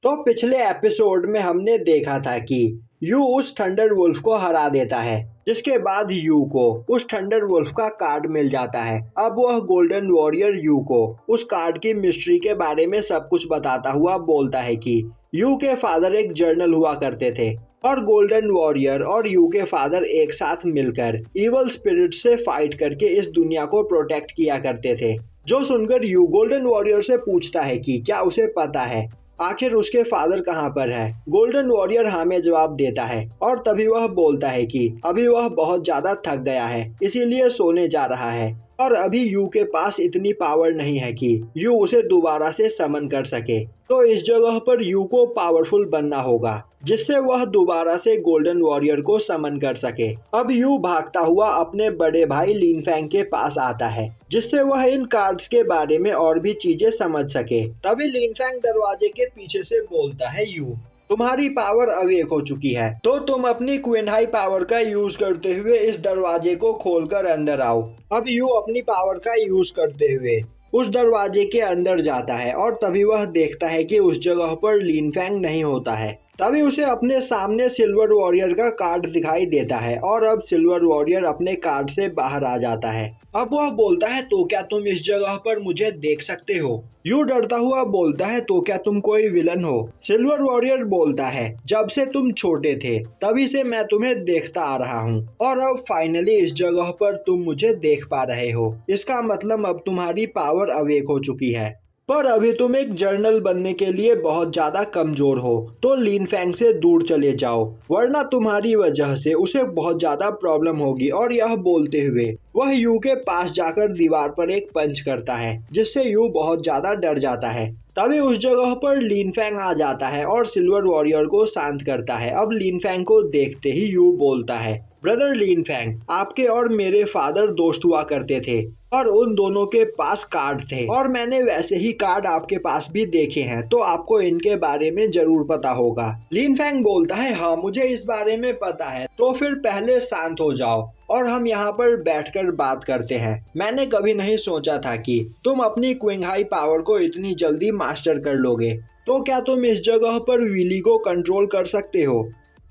तो पिछले एपिसोड में हमने देखा था कि यू उस थंडर वुल्फ को हरा देता है, जिसके बाद यू को उस थंडर वुल्फ का कार्ड मिल जाता है। अब वह गोल्डन वॉरियर यू को उस कार्ड की मिस्ट्री के बारे में सब कुछ बताता हुआ बोलता है कि यू के फादर एक जर्नल हुआ करते थे और गोल्डन वॉरियर और यू के फादर एक साथ मिलकर इवल स्पिरिट से फाइट करके इस दुनिया को प्रोटेक्ट किया करते थे। जो सुनकर यू गोल्डन वॉरियर से पूछता है कि क्या उसे पता है आखिर उसके फादर कहाँ पर है। गोल्डन वॉरियर हाँ में जवाब देता है और तभी वह बोलता है कि अभी वह बहुत ज्यादा थक गया है, इसीलिए सोने जा रहा है और अभी यू के पास इतनी पावर नहीं है कि यू उसे दोबारा से समन कर सके। तो इस जगह पर यू को पावरफुल बनना होगा जिससे वह दोबारा से गोल्डन वॉरियर को समन कर सके। अब यू भागता हुआ अपने बड़े भाई लिन फैंग के पास आता है जिससे वह इन कार्ड्स के बारे में और भी चीजें समझ सके। तभी लिन फैंग दरवाजे के पीछे से बोलता है, यू तुम्हारी पावर अवेक हो चुकी है, तो तुम अपनी क्वीन हाई पावर का यूज करते हुए इस दरवाजे को खोलकर अंदर आओ। अब यू अपनी पावर का यूज करते हुए उस दरवाजे के अंदर जाता है और तभी वह देखता है कि उस जगह पर लिन फैंग नहीं होता है। तभी उसे अपने सामने सिल्वर वॉरियर का कार्ड दिखाई देता है और अब सिल्वर वॉरियर अपने कार्ड से बाहर आ जाता है। अब वह बोलता है, तो क्या तुम इस जगह पर मुझे देख सकते हो? यू डरता हुआ बोलता है, तो क्या तुम कोई विलन हो? सिल्वर वॉरियर बोलता है, जब से तुम छोटे थे तभी से मैं तुम्हें देखता आ रहा हूँ और अब फाइनली इस जगह पर तुम मुझे देख पा रहे हो। इसका मतलब अब तुम्हारी पावर अवेक हो चुकी है, पर अभी तुम एक जर्नल बनने के लिए बहुत ज्यादा कमजोर हो, तो लिन फैंग से दूर चले जाओ वरना तुम्हारी वजह से उसे बहुत ज्यादा प्रॉब्लम होगी। और यह बोलते हुए वह यू के पास जाकर दीवार पर एक पंच करता है जिससे यू बहुत ज्यादा डर जाता है। तभी उस जगह पर लिन फैंग आ जाता है और सिल्वर वॉरियर को शांत करता है। अब लिन फैंग को देखते ही यू बोलता है, ब्रदर लिन फैंग, आपके और मेरे फादर दोस्त हुआ करते थे और उन दोनों के पास कार्ड थे और मैंने वैसे ही कार्ड आपके पास भी देखे हैं, तो आपको इनके बारे में जरूर पता होगा। लिन फैंग बोलता है, हाँ मुझे इस बारे में पता है, तो फिर पहले शांत हो जाओ और हम यहाँ पर बैठकर बात करते हैं। मैंने कभी नहीं सोचा था कि तुम अपनी क्विंग हाई पावर को इतनी जल्दी मास्टर कर लोगे। तो क्या तुम इस जगह पर विली को कंट्रोल कर सकते हो?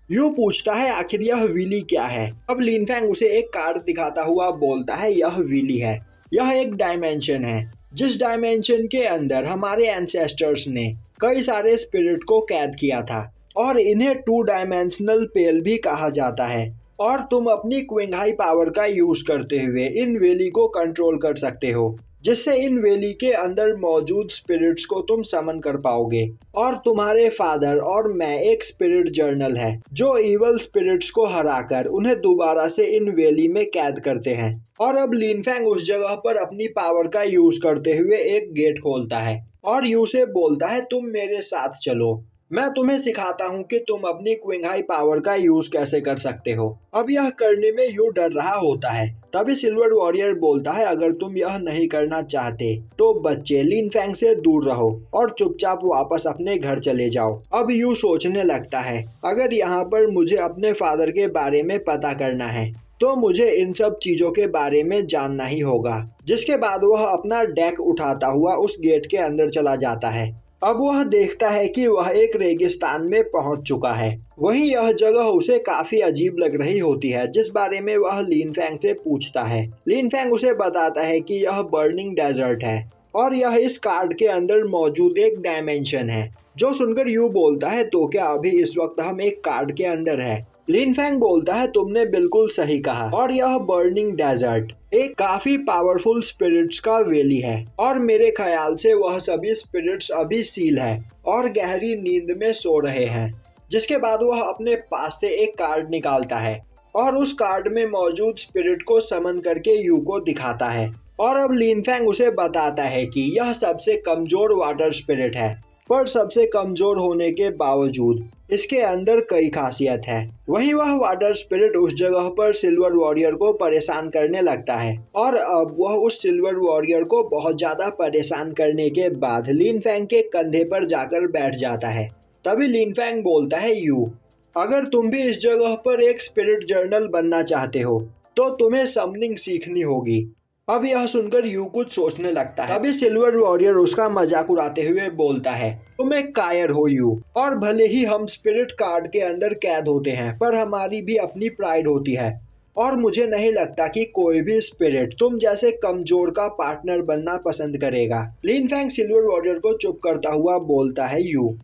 यू पूछता है, आखिर यह विली क्या है? अब लिन फैंग उसे एक कार्ड दिखाता हुआ बोलता है, यह विली है। यह एक डायमेंशन है जिस डायमेंशन के अंदर हमारे एंसेस्टर्स ने कई सारे स्पिरिट को कैद किया था और इन्हें 2 डायमेंशनल पेल भी कहा जाता है। और तुम अपनी क्विंग हाई पावर का यूज करते हुए इन वैली को कंट्रोल कर सकते हो जिससे इन वैली के अंदर मौजूद स्पिरिट्स को तुम समन कर पाओगे। और तुम्हारे फादर और मैं एक स्पिरिट जर्नल है जो इवल स्पिरिट्स को हराकर उन्हें दोबारा से इन वैली में कैद करते हैं। और अब लिन फैंग उस जगह पर अपनी पावर का यूज करते हुए एक गेट खोलता है और यू से बोलता है, तुम मेरे साथ चलो, मैं तुम्हें सिखाता हूँ कि तुम अपनी क्विंग हाई पावर का यूज कैसे कर सकते हो। अब यह करने में यू डर रहा होता है। तभी सिल्वर वॉरियर बोलता है, अगर तुम यह नहीं करना चाहते तो बच्चे लिन फैंग से दूर रहो और चुपचाप वापस अपने घर चले जाओ। अब यू सोचने लगता है, अगर यहाँ पर मुझे अपने फादर के बारे में पता करना है तो मुझे इन सब चीजों के बारे में जानना ही होगा। जिसके बाद वह अपना डेक उठाता हुआ उस गेट के अंदर चला जाता है। अब वह देखता है कि वह एक रेगिस्तान में पहुंच चुका है। वहीं यह जगह उसे काफी अजीब लग रही होती है जिस बारे में वह लिन फैंग से पूछता है। लिन फैंग उसे बताता है कि यह बर्निंग डेजर्ट है और यह इस कार्ड के अंदर मौजूद एक डायमेंशन है। जो सुनकर यू बोलता है, तो क्या अभी इस वक्त हम एक कार्ड के अंदर है? लिन फैंग बोलता है, तुमने बिल्कुल सही कहा और यह बर्निंग डेजर्ट एक काफी पावरफुल स्पिरिट्स का वैली है और मेरे ख्याल से वह सभी स्पिरिट्स अभी सील है और गहरी नींद में सो रहे हैं। जिसके बाद वह अपने पास से एक कार्ड निकालता है और उस कार्ड में मौजूद स्पिरिट को समन करके यू को दिखाता है। और अब लिन फैंग उसे बताता है कि यह सबसे कमजोर वाटर स्पिरिट है, पर सबसे कमजोर होने के बावजूद इसके अंदर कई खासियत है। वहीं वह वाटर स्पिरिट उस जगह पर सिल्वर वॉरियर को परेशान करने लगता है और अब वह उस सिल्वर वॉरियर को बहुत ज्यादा परेशान करने के बाद लिन फैंग के कंधे पर जाकर बैठ जाता है। तभी लिन फैंग बोलता है, यू अगर तुम भी इस जगह पर एक स्पिरिट जर्नल बनना चाहते हो तो तुम्हें समनिंग सीखनी होगी। अब यह सुनकर यू कुछ सोचने लगता है। तभी सिल्वर वॉरियर उसका मजाक उड़ाते हुए बोलता है, तुम एक कायर हो यू, और भले ही हम स्पिरिट कार्ड के अंदर कैद होते हैं पर हमारी भी अपनी प्राइड होती है, और मुझे नहीं लगता कि कोई भी स्पिरिट तुम जैसे कमजोर का पार्टनर बनना पसंद करेगा। लिन फैंग सिल्वर वॉरियर को चुप करता हुआ बोलता है, यू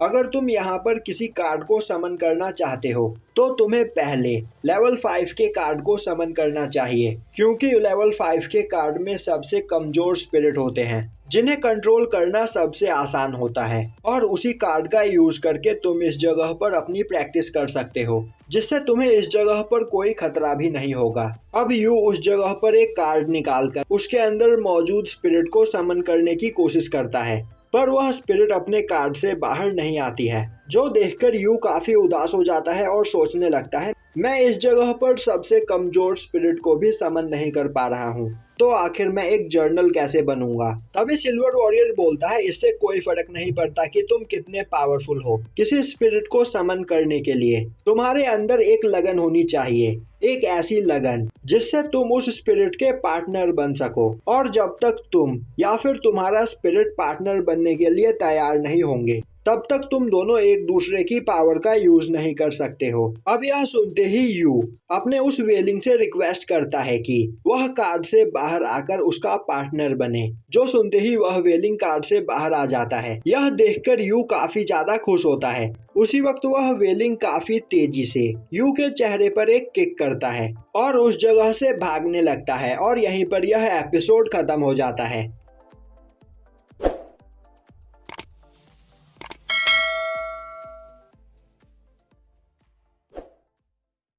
अगर तुम यहाँ पर किसी कार्ड को समन करना चाहते हो तो तुम्हें पहले लेवल 5 के कार्ड को समन करना चाहिए, क्योंकि लेवल 5 के कार्ड में सबसे कमजोर स्पिरिट होते हैं जिन्हें कंट्रोल करना सबसे आसान होता है, और उसी कार्ड का यूज करके तुम इस जगह पर अपनी प्रैक्टिस कर सकते हो, जिससे तुम्हें इस जगह पर कोई खतरा भी नहीं होगा। अब यू उस जगह पर एक कार्ड निकालकर उसके अंदर मौजूद स्पिरिट को समन करने की कोशिश करता है, पर वह स्पिरिट अपने कार्ड से बाहर नहीं आती है, जो देखकर यू काफी उदास हो जाता है और सोचने लगता है, मैं इस जगह पर सबसे कमजोर स्पिरिट को भी समन नहीं कर पा रहा हूँ, तो आखिर मैं एक जर्नल कैसे बनूंगा। तभी सिल्वर वॉरियर बोलता है, इससे कोई फर्क नहीं पड़ता कि तुम कितने पावरफुल हो, किसी स्पिरिट को समन करने के लिए तुम्हारे अंदर एक लगन होनी चाहिए, एक ऐसी लगन जिससे तुम उस स्पिरिट के पार्टनर बन सको, और जब तक तुम या फिर तुम्हारा स्पिरिट पार्टनर बनने के लिए तैयार नहीं होंगे तब तक तुम दोनों एक दूसरे की पावर का यूज नहीं कर सकते हो। अब यह सुनते ही यू अपने उस वेलिंग से रिक्वेस्ट करता है कि वह कार्ड से बाहर आकर उसका पार्टनर बने, जो सुनते ही वह वेलिंग कार्ड से बाहर आ जाता है। यह देखकर यू काफी ज्यादा खुश होता है। उसी वक्त वह वेलिंग काफी तेजी से यू के चेहरे पर एक किक करता है और उस जगह से भागने लगता है, और यहीं पर यह एपिसोड खत्म हो जाता है।